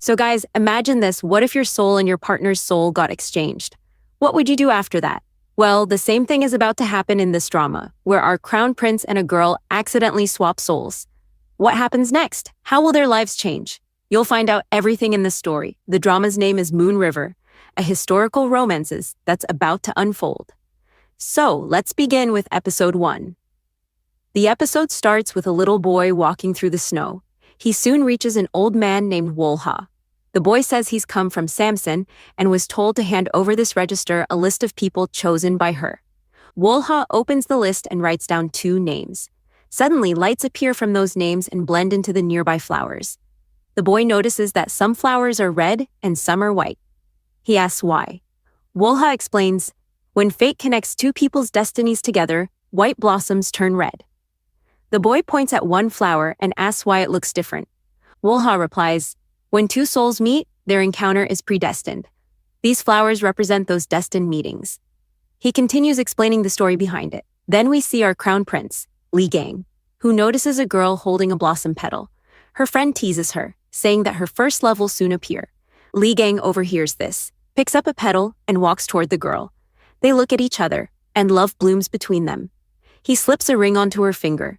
So guys, imagine this. What if your soul and your partner's soul got exchanged? What would you do after that? Well, the same thing is about to happen in this drama, where our crown prince and a girl accidentally swap souls. What happens next? How will their lives change? You'll find out everything in this story. The drama's name is Moon River, a historical romances that's about to unfold. So, let's begin with episode 1. The episode starts with a little boy walking through the snow. He soon reaches an old man named Wolha. The boy says he's come from Samson and was told to hand over this register a list of people chosen by her. Wolha opens the list and writes down 2 names. Suddenly, lights appear from those names and blend into the nearby flowers. The boy notices that some flowers are red and some are white. He asks why. Wolha explains, when fate connects 2 people's destinies together, white blossoms turn red. The boy points at one flower and asks why it looks different. Wolha replies, when 2 souls meet, their encounter is predestined. These flowers represent those destined meetings. He continues explaining the story behind it. Then we see our crown prince, Li Gang, who notices a girl holding a blossom petal. Her friend teases her, saying that her first love will soon appear. Li Gang overhears this, picks up a petal, and walks toward the girl. They look at each other, and love blooms between them. He slips a ring onto her finger.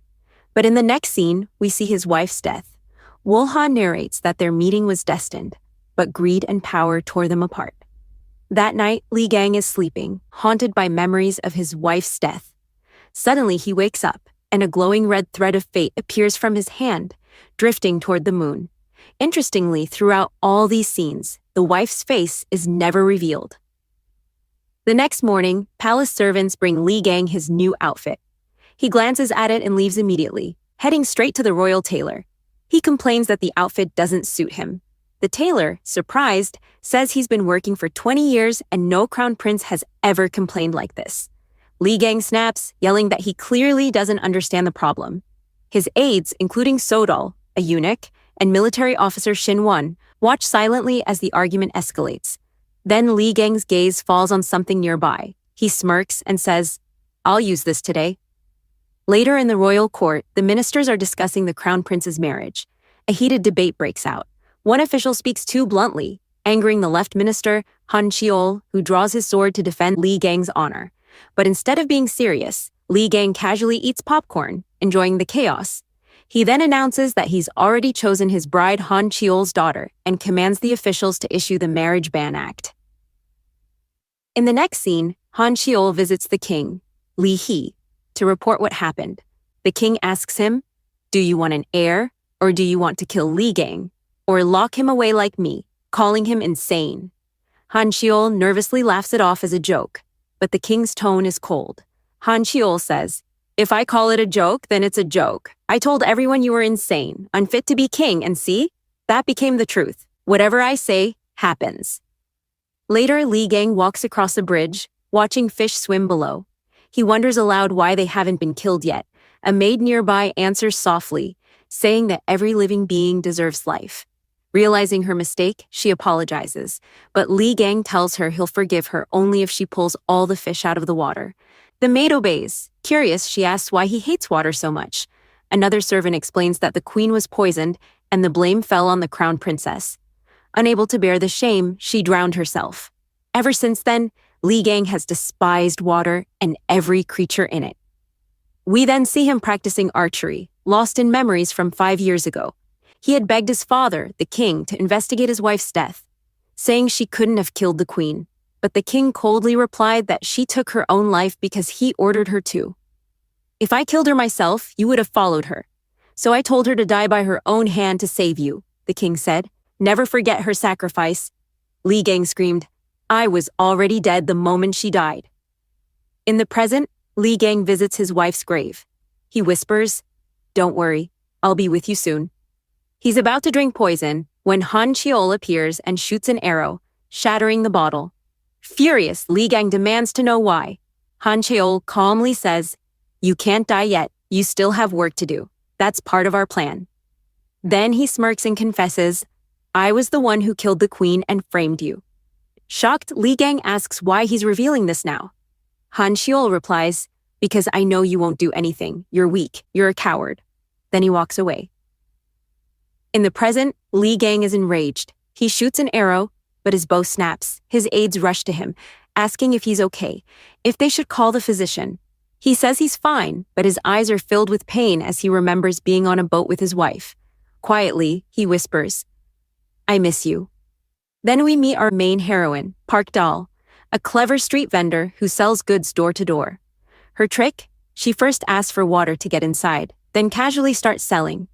But in the next scene, we see his wife's death. Wolha narrates that their meeting was destined, but greed and power tore them apart. That night, Li Gang is sleeping, haunted by memories of his wife's death. Suddenly, he wakes up, and a glowing red thread of fate appears from his hand, drifting toward the moon. Interestingly, throughout all these scenes, the wife's face is never revealed. The next morning, palace servants bring Li Gang his new outfit. He glances at it and leaves immediately, heading straight to the royal tailor. He complains that the outfit doesn't suit him. The tailor, surprised, says he's been working for 20 years and no crown prince has ever complained like this. Li Gang snaps, yelling that he clearly doesn't understand the problem. His aides, including Sodal, a eunuch, and military officer Shin Won, watch silently as the argument escalates. Then Li Gang's gaze falls on something nearby. He smirks and says, "I'll use this today." Later in the royal court, the ministers are discussing the crown prince's marriage. A heated debate breaks out. One official speaks too bluntly, angering the left minister, Han Cheol, who draws his sword to defend Li Gang's honor. But instead of being serious, Li Gang casually eats popcorn, enjoying the chaos. He then announces that he's already chosen his bride Han Cheol's daughter and commands the officials to issue the Marriage Ban Act. In the next scene, Han Cheol visits the king, Li He, to report what happened. The king asks him, "Do you want an heir, or do you want to kill Li Gang, or lock him away like me," calling him insane. Han Cheol nervously laughs it off as a joke, but the king's tone is cold. Han Cheol says, "If I call it a joke, then it's a joke. I told everyone you were insane, unfit to be king, and see? That became the truth. Whatever I say, happens." Later, Li Gang walks across a bridge, watching fish swim below. He wonders aloud why they haven't been killed yet. A maid nearby answers softly, saying that every living being deserves life. Realizing her mistake, she apologizes, but Li Gang tells her he'll forgive her only if she pulls all the fish out of the water. The maid obeys. Curious, she asks why he hates water so much. Another servant explains that the queen was poisoned and the blame fell on the crown princess. Unable to bear the shame, she drowned herself. Ever since then, Li Gang has despised water and every creature in it. We then see him practicing archery, lost in memories from 5 years ago. He had begged his father, the king, to investigate his wife's death, saying she couldn't have killed the queen. But the king coldly replied that she took her own life because he ordered her to. "If I killed her myself, you would have followed her. So I told her to die by her own hand to save you," the king said. "Never forget her sacrifice." Li Gang screamed, "I was already dead the moment she died." In the present, Li Gang visits his wife's grave. He whispers, "Don't worry, I'll be with you soon." He's about to drink poison when Han Cheol appears and shoots an arrow, shattering the bottle. Furious, Li Gang demands to know why. Han Cheol calmly says, "You can't die yet, you still have work to do. That's part of our plan." Then he smirks and confesses, "I was the one who killed the queen and framed you." Shocked, Li Gang asks why he's revealing this now. Han Cheol replies, "Because I know you won't do anything. You're weak. You're a coward." Then he walks away. In the present, Li Gang is enraged. He shoots an arrow, but his bow snaps. His aides rush to him, asking if he's okay, if they should call the physician. He says he's fine, but his eyes are filled with pain as he remembers being on a boat with his wife. Quietly, he whispers, "I miss you." Then we meet our main heroine, Park Dal, a clever street vendor who sells goods door to door. Her trick? She first asks for water to get inside, then casually starts selling.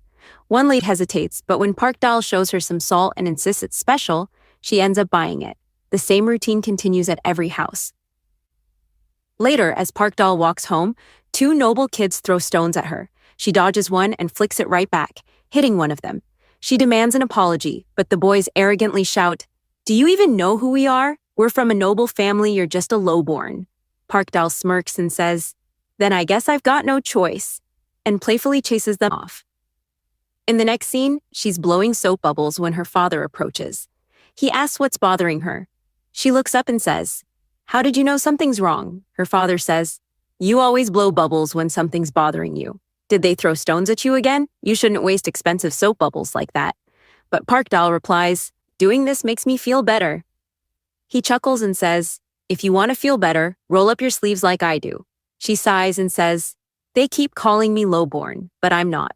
One lady hesitates, but when Park Dal shows her some salt and insists it's special, she ends up buying it. The same routine continues at every house. Later, as Park Dal walks home, two noble kids throw stones at her. She dodges one and flicks it right back, hitting one of them. She demands an apology, but the boys arrogantly shout, "Do you even know who we are? We're from a noble family, you're just a lowborn." Park Dal smirks and says, "Then I guess I've got no choice," and playfully chases them off. In the next scene, she's blowing soap bubbles when her father approaches. He asks what's bothering her. She looks up and says, "How did you know something's wrong?" Her father says, "You always blow bubbles when something's bothering you. Did they throw stones at you again? You shouldn't waste expensive soap bubbles like that." But Park Dal replies, "Doing this makes me feel better." He chuckles and says, "If you want to feel better, roll up your sleeves like I do." She sighs and says, "They keep calling me lowborn, but I'm not.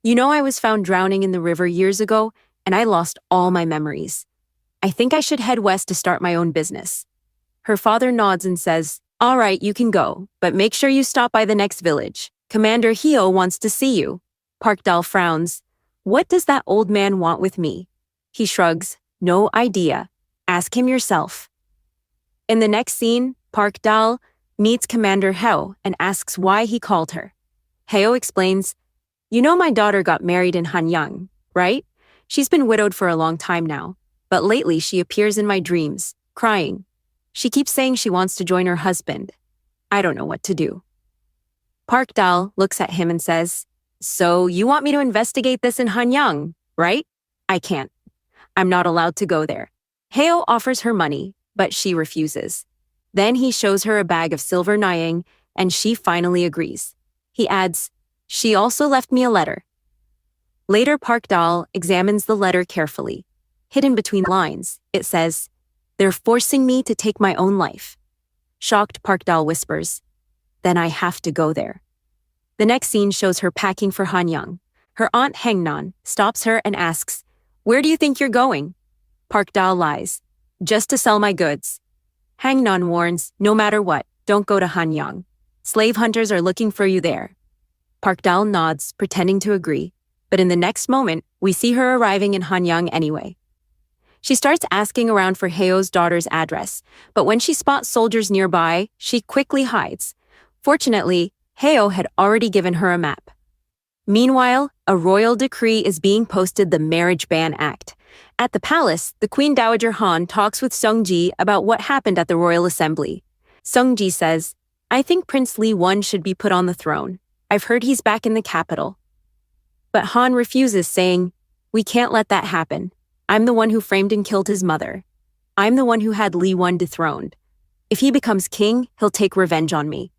You know, I was found drowning in the river years ago, and I lost all my memories. I think I should head west to start my own business." Her father nods and says, "All right, you can go, but make sure you stop by the next village. Commander Hyo wants to see you." Park Dal frowns. "What does that old man want with me?" He shrugs. "No idea. Ask him yourself." In the next scene, Park Dal meets Commander Hyo and asks why he called her. Hyo explains, "You know my daughter got married in Hanyang, right? She's been widowed for a long time now, but lately she appears in my dreams, crying. She keeps saying she wants to join her husband. I don't know what to do." Park Dal looks at him and says, "So you want me to investigate this in Hanyang, right? I can't. I'm not allowed to go there." Hyo offers her money, but she refuses. Then he shows her a bag of silver nyang, and she finally agrees. He adds, "She also left me a letter." Later, Park Dal examines the letter carefully. Hidden between lines, it says, "They're forcing me to take my own life." Shocked, Park Dal whispers, "Then I have to go there." The next scene shows her packing for Hanyang. Her aunt Hengnan stops her and asks, "Where do you think you're going?" Park Dal lies, "Just to sell my goods." Hangnan warns, "No matter what, don't go to Hanyang. Slave hunters are looking for you there." Park Dal nods, pretending to agree, but in the next moment, we see her arriving in Hanyang anyway. She starts asking around for Hyo's daughter's address, but when she spots soldiers nearby, she quickly hides. Fortunately, Hyo had already given her a map. Meanwhile, a royal decree is being posted, the Marriage Ban Act. At the palace, the Queen Dowager Han talks with Seungji about what happened at the royal assembly. Seungji says, "I think Prince Lee Won should be put on the throne. I've heard he's back in the capital." But Han refuses, saying, "We can't let that happen. I'm the one who framed and killed his mother. I'm the one who had Lee Won dethroned. If he becomes king, he'll take revenge on me.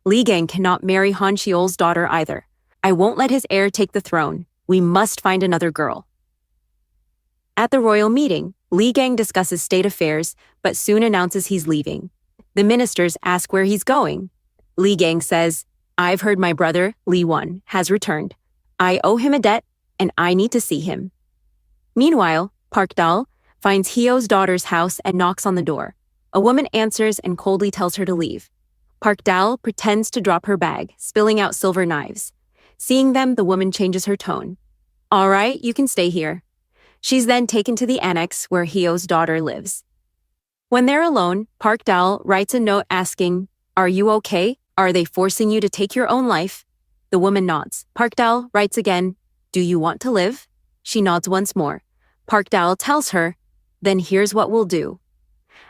Lee Gang cannot marry Han Cheol's daughter either. I won't let his heir take the throne. We must find another girl." At the royal meeting, Lee Gang discusses state affairs, but soon announces he's leaving. The ministers ask where he's going. Lee Gang says, "I've heard my brother, Lee Won, has returned. I owe him a debt, and I need to see him." Meanwhile, Park Dal finds Hyo's daughter's house and knocks on the door. A woman answers and coldly tells her to leave. Park Dal pretends to drop her bag, spilling out silver knives. Seeing them, the woman changes her tone. "All right, you can stay here." She's then taken to the annex where Hyo's daughter lives. When they're alone, Park Dal writes a note asking, "Are you okay? Are they forcing you to take your own life?" The woman nods. Park Dal writes again, "Do you want to live?" She nods once more. Park Dal tells her, "Then here's what we'll do."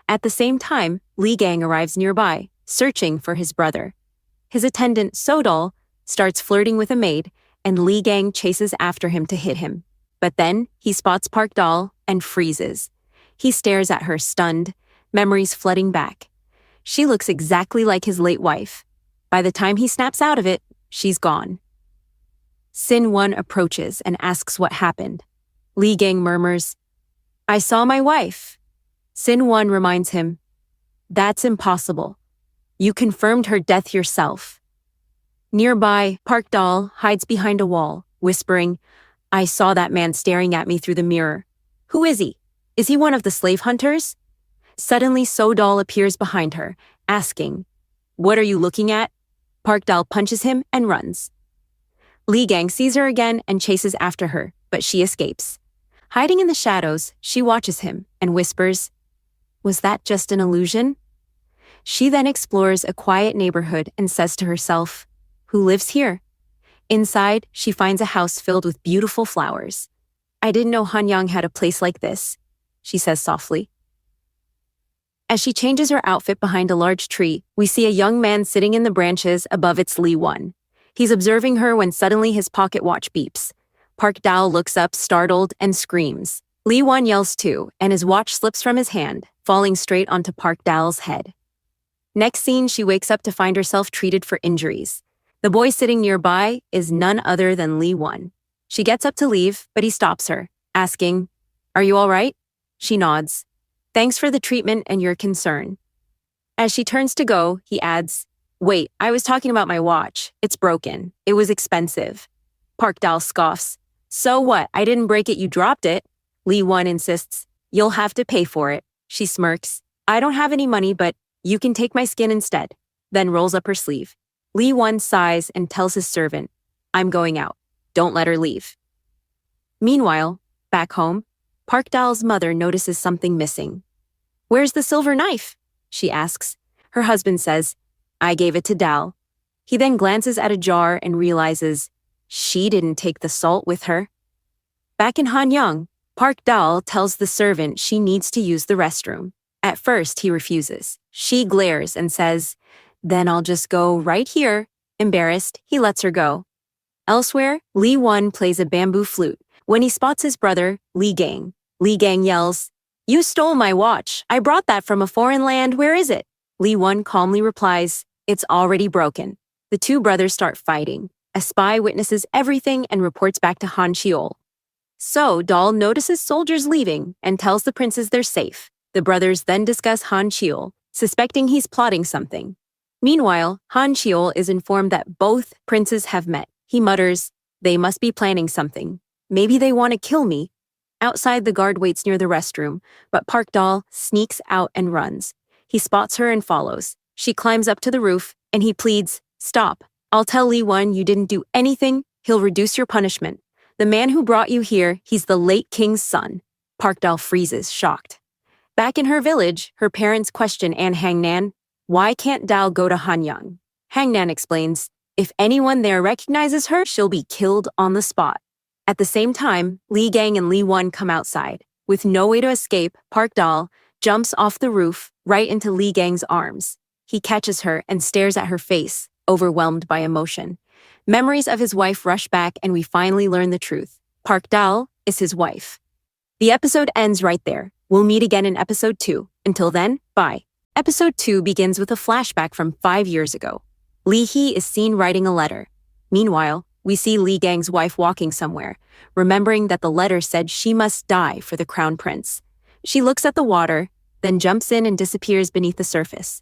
At the same time, Lee Gang arrives nearby, searching for his brother. His attendant, Sodol, starts flirting with a maid, and Lee Gang chases after him to hit him. But then, he spots Park Dal and freezes. He stares at her, stunned, memories flooding back. She looks exactly like his late wife. By the time he snaps out of it, she's gone. Sin Won approaches and asks what happened. Lee Gang murmurs, I saw my wife. Sin Won reminds him, that's impossible. You confirmed her death yourself. Nearby, Park Dal hides behind a wall, whispering, I saw that man staring at me through the mirror. Who is he? Is he one of the slave hunters? Suddenly, Sodal appears behind her, asking, what are you looking at? Park Dal punches him and runs. Lee Gang sees her again and chases after her, but she escapes. Hiding in the shadows, she watches him and whispers, was that just an illusion? She then explores a quiet neighborhood and says to herself, who lives here? Inside, she finds a house filled with beautiful flowers. I didn't know Hanyang had a place like this, she says softly. As she changes her outfit behind a large tree, we see a young man sitting in the branches above its Lee Won. He's observing her when suddenly his pocket watch beeps. Park Dal looks up, startled, and screams. Lee Won yells too, and his watch slips from his hand, falling straight onto Park Dal's head. Next scene, she wakes up to find herself treated for injuries. The boy sitting nearby is none other than Lee Won. She gets up to leave, but he stops her, asking, are you all right? She nods. Thanks for the treatment and your concern. As she turns to go, he adds, wait, I was talking about my watch. It's broken. It was expensive. Park Dal scoffs. So what? I didn't break it, you dropped it. Lee Won insists, you'll have to pay for it. She smirks. I don't have any money, but you can take my skin instead. Then rolls up her sleeve. Lee Won sighs and tells his servant, I'm going out. Don't let her leave. Meanwhile, back home, Park Dal's mother notices something missing. Where's the silver knife? She asks. Her husband says, I gave it to Dal. He then glances at a jar and realizes she didn't take the salt with her. Back in Hanyang, Park Dal tells the servant she needs to use the restroom. At first, he refuses. She glares and says, then I'll just go right here. Embarrassed, he lets her go. Elsewhere, Lee Won plays a bamboo flute when he spots his brother, Lee Gang. Lee Gang yells, you stole my watch. I brought that from a foreign land. Where is it? Lee Won calmly replies, it's already broken. The two brothers start fighting. A spy witnesses everything and reports back to Han Cheol. So Dal notices soldiers leaving and tells the princes they're safe. The brothers then discuss Han Cheol, suspecting he's plotting something. Meanwhile, Han Cheol is informed that both princes have met. He mutters, they must be planning something. Maybe they want to kill me. Outside, the guard waits near the restroom, but Park Dal sneaks out and runs. He spots her and follows. She climbs up to the roof, and he pleads, stop. I'll tell Lee Won you didn't do anything. He'll reduce your punishment. The man who brought you here, he's the late king's son. Park Dal freezes, shocked. Back in her village, her parents question An Hangnan, why can't Dal go to Hanyang? Hangnan explains, if anyone there recognizes her, she'll be killed on the spot. At the same time, Lee Gang and Lee Won come outside. With no way to escape, Park Dal jumps off the roof right into Lee Gang's arms. He catches her and stares at her face, overwhelmed by emotion. Memories of his wife rush back and we finally learn the truth. Park Dal is his wife. The episode ends right there. We'll meet again in episode 2. Until then, bye. Episode 2 begins with a flashback from 5 years ago. Lee Hee is seen writing a letter. Meanwhile, we see Lee Gang's wife walking somewhere, remembering that the letter said she must die for the crown prince. She looks at the water, then jumps in and disappears beneath the surface.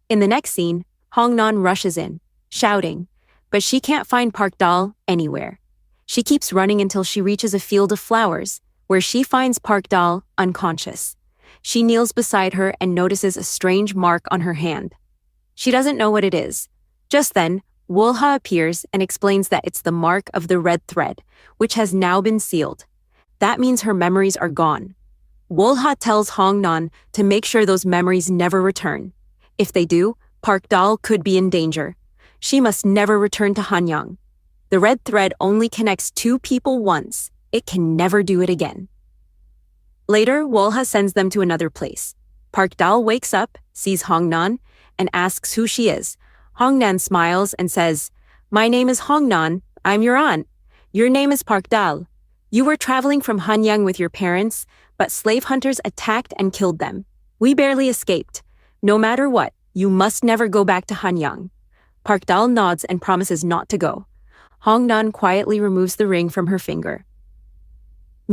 In the next scene, Hongnan rushes in, shouting, but she can't find Park Dal anywhere. She keeps running until she reaches a field of flowers, where she finds Park Dal unconscious. She kneels beside her and notices a strange mark on her hand. She doesn't know what it is. Just then, Wolha appears and explains that it's the mark of the red thread, which has now been sealed. That means her memories are gone. Wolha tells Hongnan to make sure those memories never return. If they do, Park Dal could be in danger. She must never return to Hanyang. The red thread only connects two people once. It can never do it again. Later, Wolha sends them to another place. Park Dal wakes up, sees Hongnan, and asks who she is. Hongnan smiles and says, my name is Hongnan. I'm your aunt. Your name is Park Dal. You were traveling from Hanyang with your parents, but slave hunters attacked and killed them. We barely escaped. No matter what, you must never go back to Hanyang. Park Dal nods and promises not to go. Hongnan quietly removes the ring from her finger.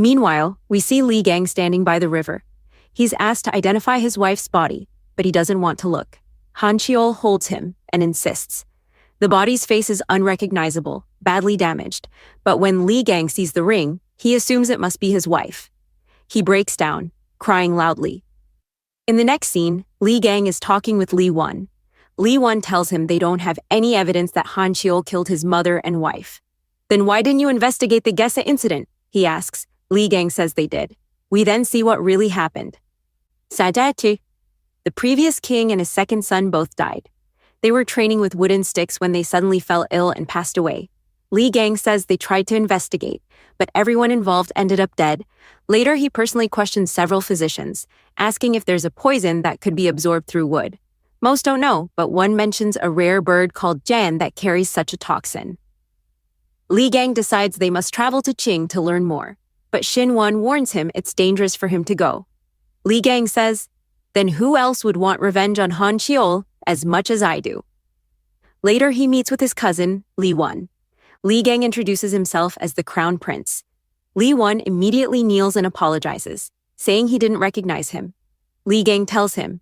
Meanwhile, we see Li Gang standing by the river. He's asked to identify his wife's body, but he doesn't want to look. Han Cheol holds him and insists. The body's face is unrecognizable, badly damaged, but when Li Gang sees the ring, he assumes it must be his wife. He breaks down, crying loudly. In the next scene, Li Gang is talking with Li Won. Li Won tells him they don't have any evidence that Han Cheol killed his mother and wife. Then why didn't you investigate the Gesa incident? He asks. Li Gang says they did. We then see what really happened. Sadati. The previous king and his second son both died. They were training with wooden sticks when they suddenly fell ill and passed away. Li Gang says they tried to investigate, but everyone involved ended up dead. Later, he personally questioned several physicians, asking if there's a poison that could be absorbed through wood. Most don't know, but one mentions a rare bird called Jan that carries such a toxin. Li Gang decides they must travel to Qing to learn more, but Xin Wan warns him it's dangerous for him to go. Li Gang says, then who else would want revenge on Han Cheol as much as I do? Later, he meets with his cousin, Li Won. Li Gang introduces himself as the crown prince. Li Won immediately kneels and apologizes, saying he didn't recognize him. Li Gang tells him,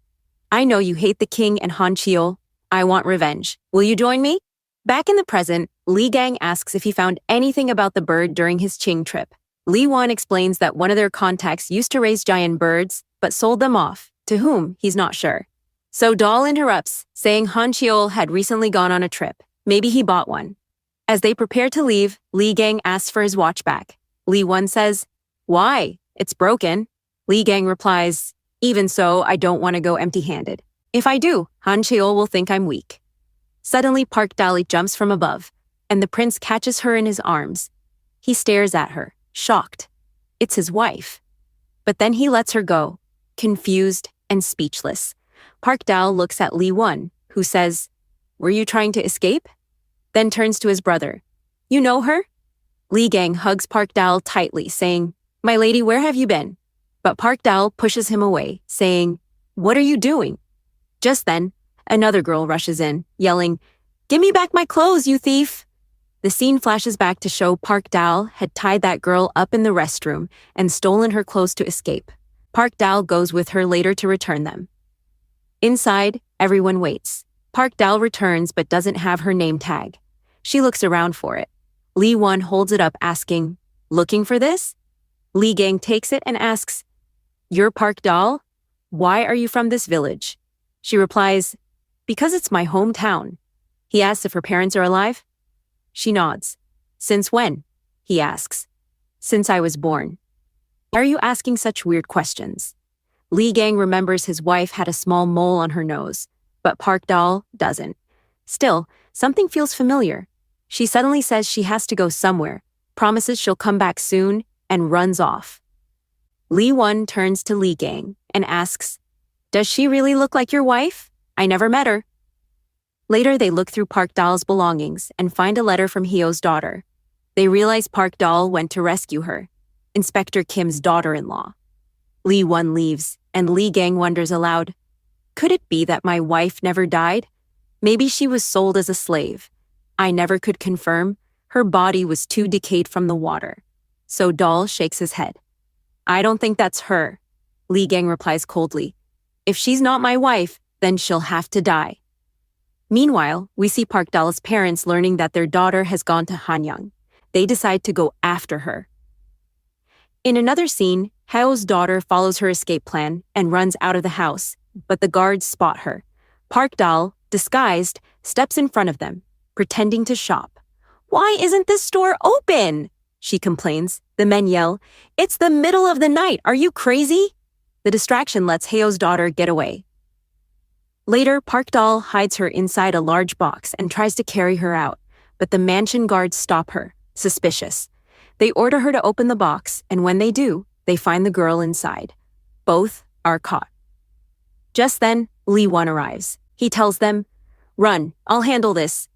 I know you hate the king and Han Cheol. I want revenge. Will you join me? Back in the present, Li Gang asks if he found anything about the bird during his Qing trip. Li Won explains that one of their contacts used to raise giant birds, but sold them off. To whom, he's not sure. So Dahl interrupts, saying Han Cheol had recently gone on a trip. Maybe he bought one. As they prepare to leave, Li Gang asks for his watch back. Li Won says, why? It's broken. Li Gang replies, even so, I don't want to go empty-handed. If I do, Han Cheol will think I'm weak. Suddenly, Park Dali jumps from above, and the prince catches her in his arms. He stares at her, shocked. It's his wife. But then he lets her go, confused and speechless. Park Dal looks at Li Won, who says, were you trying to escape? Then turns to his brother. You know her? Li Gang hugs Park Dal tightly, saying, my lady, where have you been? But Park Dal pushes him away, saying, what are you doing? Just then, another girl rushes in, yelling, give me back my clothes, you thief! The scene flashes back to show Park Dal had tied that girl up in the restroom and stolen her clothes to escape. Park Dal goes with her later to return them. Inside, everyone waits. Park Dal returns but doesn't have her name tag. She looks around for it. Li Won holds it up asking, looking for this? Li Gang takes it and asks, you're Park Dal? Why are you from this village? She replies, because it's my hometown. He asks if her parents are alive. She nods. Since when? He asks. Since I was born. Why are you asking such weird questions? Li Gang remembers his wife had a small mole on her nose, but Park Dal doesn't. Still, something feels familiar. She suddenly says she has to go somewhere, promises she'll come back soon, and runs off. Li Won turns to Li Gang and asks, does she really look like your wife? I never met her. Later, they look through Park Dal's belongings and find a letter from Hyo's daughter. They realize Park Dal went to rescue her, Inspector Kim's daughter-in-law. Li Won leaves, and Li Gang wonders aloud, could it be that my wife never died? Maybe she was sold as a slave. I never could confirm. Her body was too decayed from the water. So Dal shakes his head. I don't think that's her. Li Gang replies coldly. If she's not my wife, then she'll have to die. Meanwhile, we see Park Dal's parents learning that their daughter has gone to Hanyang. They decide to go after her. In another scene, Hao's daughter follows her escape plan and runs out of the house, but the guards spot her. Park Dal, disguised, steps in front of them, pretending to shop. Why isn't this store open? She complains. The men yell, it's the middle of the night, are you crazy? The distraction lets Hao's daughter get away. Later, Park Dal hides her inside a large box and tries to carry her out, but the mansion guards stop her, suspicious. They order her to open the box, and when they do, they find the girl inside. Both are caught. Just then, Li Won arrives. He tells them, run, I'll handle this.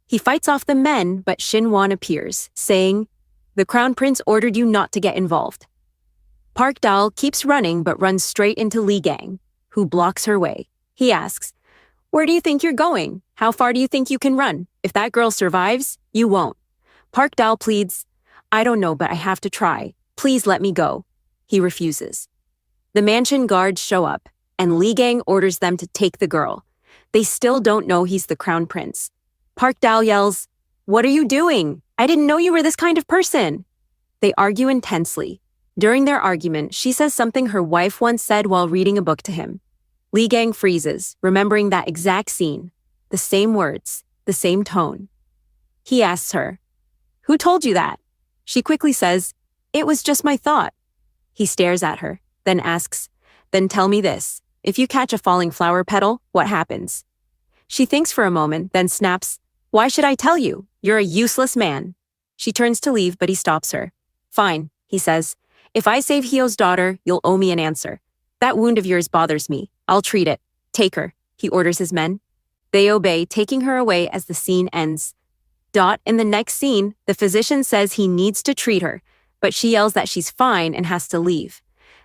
He fights off the men, but Xin Wan appears, saying, the crown prince ordered you not to get involved. Park Dal keeps running but runs straight into Li Gang, who blocks her way. He asks, where do you think you're going? How far do you think you can run? If that girl survives, you won't. Park Dal pleads, I don't know, but I have to try. Please let me go. He refuses. The mansion guards show up, and Lee Gang orders them to take the girl. They still don't know he's the crown prince. Park Dal yells, "What are you doing? I didn't know you were this kind of person." They argue intensely. During their argument, she says something her wife once said while reading a book to him. Lee Gang freezes, remembering that exact scene. The same words, the same tone. He asks her, "Who told you that?" She quickly says, "It was just my thought." He stares at her, then asks, "Then tell me this. If you catch a falling flower petal, what happens?" She thinks for a moment, then snaps, "Why should I tell you? You're a useless man." She turns to leave, but he stops her. "Fine," he says. "If I save Hyo's daughter, you'll owe me an answer. That wound of yours bothers me. I'll treat it. Take her," he orders his men. They obey, taking her away as the scene ends. In the next scene, the physician says he needs to treat her, but she yells that she's fine and has to leave.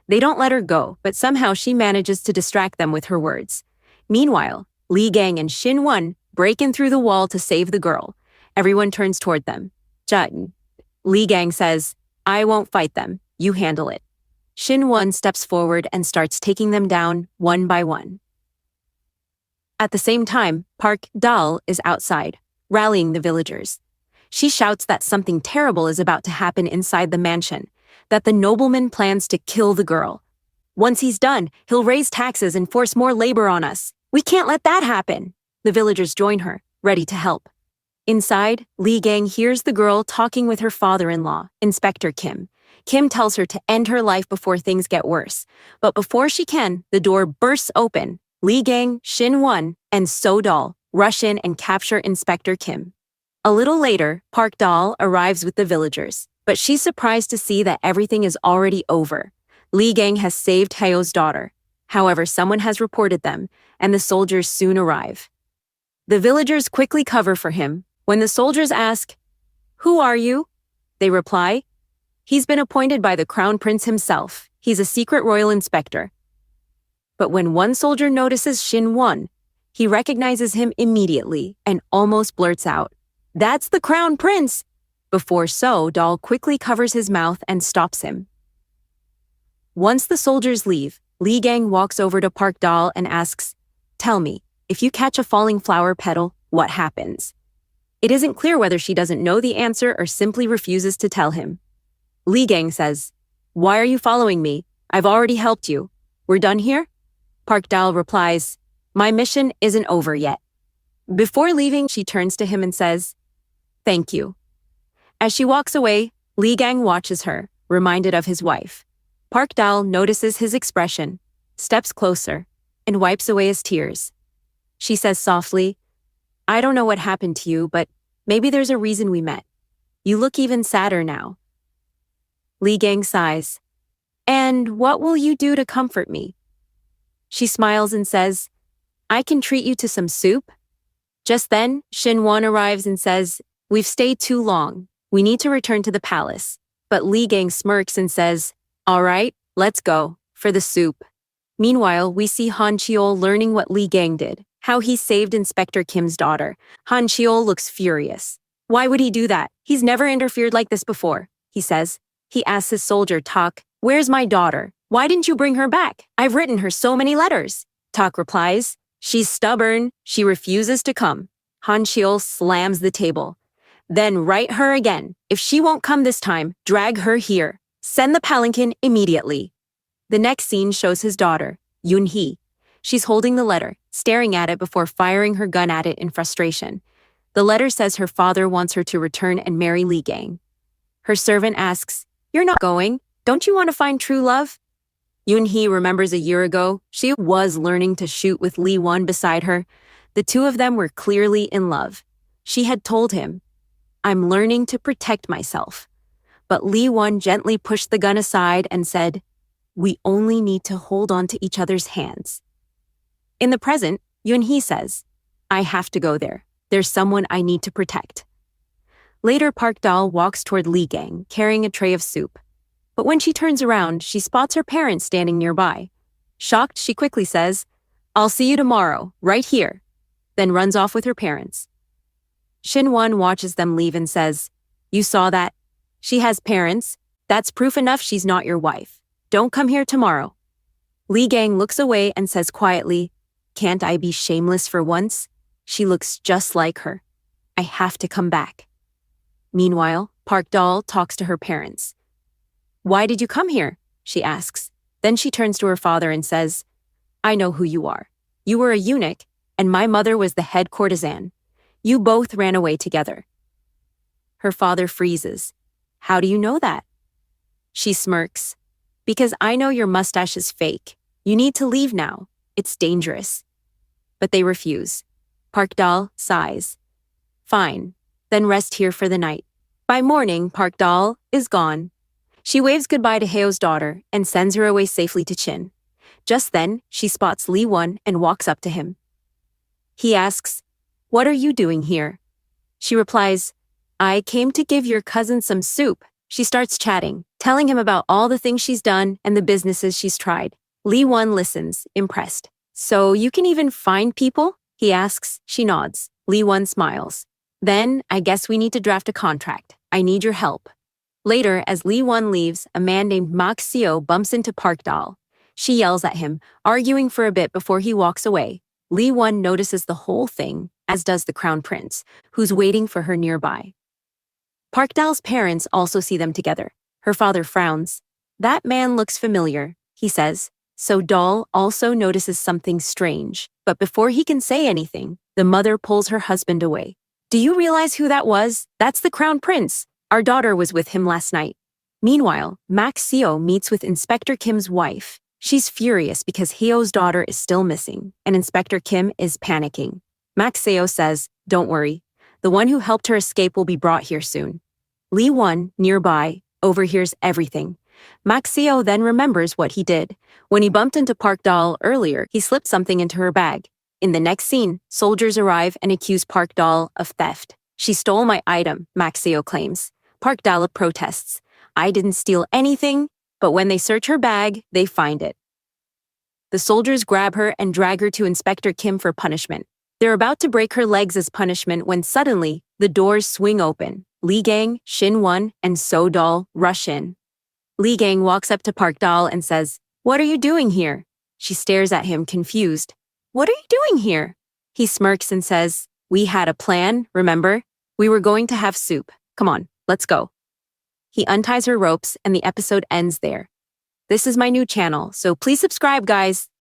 They don't let her go, but somehow she manages to distract them with her words. Meanwhile, Lee Gang and Shin Won break in through the wall to save the girl. Everyone turns toward them. Lee Gang says, "I won't fight them. You handle it." Shin Won steps forward and starts taking them down one by one. At the same time, Park Dal is outside, rallying the villagers. She shouts that something terrible is about to happen inside the mansion, that the nobleman plans to kill the girl. "Once he's done, he'll raise taxes and force more labor on us. We can't let that happen." The villagers join her, ready to help. Inside, Lee Gang hears the girl talking with her father-in-law, Inspector Kim. Kim tells her to end her life before things get worse. But before she can, the door bursts open. Lee Gang, Shin Won, and So-dal rush in and capture Inspector Kim. A little later, Park Dal arrives with the villagers, but she's surprised to see that everything is already over. Lee Gang has saved Hyo's daughter. However, someone has reported them, and the soldiers soon arrive. The villagers quickly cover for him. When the soldiers ask, "Who are you?" they reply, "He's been appointed by the crown prince himself. He's a secret royal inspector." But when one soldier notices Shin Won, he recognizes him immediately and almost blurts out, "That's the crown prince!" Before So-dal quickly covers his mouth and stops him. Once the soldiers leave, Lee Gang walks over to Park Dal and asks, "Tell me, if you catch a falling flower petal, what happens?" It isn't clear whether she doesn't know the answer or simply refuses to tell him. Lee Gang says, "Why are you following me? I've already helped you. We're done here?" Park Dal replies, "My mission isn't over yet." Before leaving, she turns to him and says, "Thank you." As she walks away, Lee Gang watches her, reminded of his wife. Park Dal notices his expression, steps closer, and wipes away his tears. She says softly, "I don't know what happened to you, but maybe there's a reason we met. You look even sadder now." Lee Gang sighs. "And what will you do to comfort me?" She smiles and says, "I can treat you to some soup." Just then, Shin Won arrives and says, "We've stayed too long. We need to return to the palace." But Lee Gang smirks and says, "All right, let's go, for the soup." Meanwhile, we see Han Cheol learning what Lee Gang did, how he saved Inspector Kim's daughter. Han Cheol looks furious. Why would he do that? He's never interfered like this before, he says. He asks his soldier, Tak, "Where's my daughter? Why didn't you bring her back? I've written her so many letters." Tak replies, "She's stubborn. She refuses to come." Han Cheol slams the table. "Then write her again. If she won't come this time, drag her here. Send the palanquin immediately." The next scene shows his daughter, Yoon-hee. She's holding the letter, staring at it before firing her gun at it in frustration. The letter says her father wants her to return and marry Lee Gang. Her servant asks, "You're not going? Don't you want to find true love?" Yoon-hee remembers a year ago, she was learning to shoot with Lee Won beside her. The two of them were clearly in love. She had told him, "I'm learning to protect myself." But Lee Won gently pushed the gun aside and said, "We only need to hold on to each other's hands." In the present, Yoon-hee says, "I have to go there. There's someone I need to protect." Later, Park Dal walks toward Lee Gang, carrying a tray of soup. But when she turns around, she spots her parents standing nearby. Shocked, she quickly says, "I'll see you tomorrow, right here," then runs off with her parents. Shin Won watches them leave and says, "You saw that? She has parents. That's proof enough she's not your wife. Don't come here tomorrow. Lee Gang looks away and says quietly, "Can't I be shameless for once? She looks just like her. I have to come back." Meanwhile, Park Dahl talks to her parents. "Why did you come here?" she asks. Then she turns to her father and says, "I know who you are. You were a eunuch, and my mother was the head courtesan. You both ran away together." Her father freezes. "How do you know that?" She smirks. "Because I know your mustache is fake. You need to leave now. It's dangerous." But they refuse. Park Dahl sighs. "Fine, then rest here for the night." By morning, Park Dahl is gone. She waves goodbye to Heo's daughter and sends her away safely to Chin. Just then, she spots Lee Won and walks up to him. He asks, "What are you doing here?" She replies, "I came to give your cousin some soup." She starts chatting, telling him about all the things she's done and the businesses she's tried. Lee Won listens, impressed. "So you can even find people?" he asks. She nods. Lee Won smiles. "Then, I guess we need to draft a contract. I need your help." Later, as Lee Won leaves, a man named Mak Seo bumps into Park Dahl. She yells at him, arguing for a bit before he walks away. Lee Won notices the whole thing, as does the crown prince, who's waiting for her nearby. Park Dahl's parents also see them together. Her father frowns. "That man looks familiar," he says. So Dahl also notices something strange, but before he can say anything, the mother pulls her husband away. "Do you realize who that was? That's the crown prince. Our daughter was with him last night." Meanwhile, Mak Seo meets with Inspector Kim's wife. She's furious because Heo's daughter is still missing, and Inspector Kim is panicking. Mak Seo says, "Don't worry. The one who helped her escape will be brought here soon." Lee Won, nearby, overhears everything. Mak Seo then remembers what he did. When he bumped into Park Dahl earlier, he slipped something into her bag. In the next scene, soldiers arrive and accuse Park Dahl of theft. "She stole my item," Mak Seo claims. Park Dahl protests. "I didn't steal anything," but when they search her bag, they find it. The soldiers grab her and drag her to Inspector Kim for punishment. They're about to break her legs as punishment when suddenly, the doors swing open. Lee Gang, Shin Won, and So Dahl rush in. Lee Gang walks up to Park Dahl and says, "What are you doing here?" She stares at him, confused. "What are you doing here?" He smirks and says, "We had a plan, remember? We were going to have soup. Come on, let's go." He unties her ropes and the episode ends there. This is my new channel, so please subscribe, guys.